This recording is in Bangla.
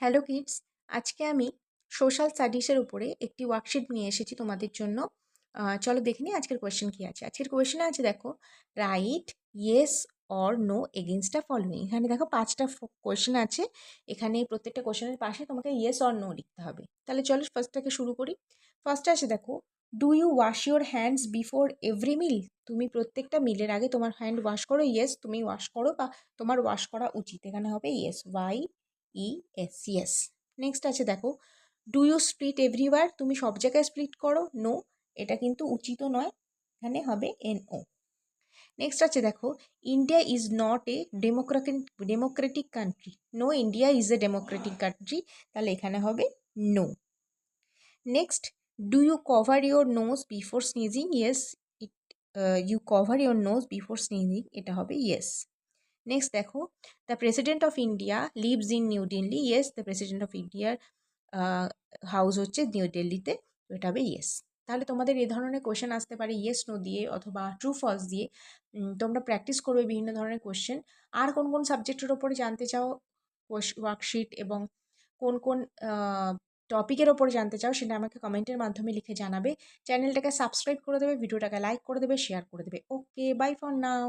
হ্যালো কিডস, আজকে আমি সোশ্যাল স্টাডিজের উপরে একটি ওয়ার্কশিট নিয়ে এসেছি তোমাদের জন্য। চলো দেখে নিই আজকের কোয়েশ্চেন কী আছে। আজকের কোয়েশ্চেনে আছে দেখো, right yes or no against the following. এখানে দেখো 5টা কোয়েশ্চেন আছে। এখানে প্রত্যেকটা কোয়েশ্চেনের পাশে তোমাকে ইয়েস অর নো লিখতে হবে। তাহলে চলো ফার্স্টটাকে শুরু করি। ফার্স্টে আছে দেখো, do you wash your hands before every meal? তুমি প্রত্যেকটা মিলের আগে তোমার হ্যান্ড ওয়াশ করো? ইয়েস, তুমি ওয়াশ করো বা তোমার ওয়াশ করা উচিত। এখানে হবে ইয়েস, ইএস, ইয়েস। নেক্সট আছে দেখো, ডু ইউ স্প্লিট এভরিওয়ার? তুমি সব জায়গায় স্প্লিট করো? নো, এটা কিন্তু উচিত নয়, এখানে হবে NO। নেক্সট আছে দেখো, India is not a democratic country. No, India is a democratic country, তাহলে এখানে হবে no. Next, do you cover your nose before sneezing? Yes, you cover your nose before sneezing, এটা হবে ইয়েস। নেক্সট দেখো, the president of India lives in new Delhi. Yes, the president of ইন্ডিয়ার হাউস হচ্ছে নিউ দিল্লিতে, তো এটা হবে ইয়েস। তাহলে তোমাদের এই ধরনের কোয়েশ্চেন আসতে পারে ইয়েস নো দিয়ে অথবা ট্রু ফলস দিয়ে। তোমরা প্র্যাকটিস করবে বিভিন্ন ধরনের কোয়েশ্চেন। আর কোন কোন সাবজেক্টের ওপরে জানতে চাও ওয়ার্কশিট, এবং কোন কোন টপিকের ওপরে জানতে চাও সেটা আমাকে কমেন্টের মাধ্যমে লিখে জানাবে। চ্যানেলটাকে সাবস্ক্রাইব করে দেবে, ভিডিওটাকে লাইক করে দেবে, শেয়ার করে দেবে। ওকে, বাই ফর নাও।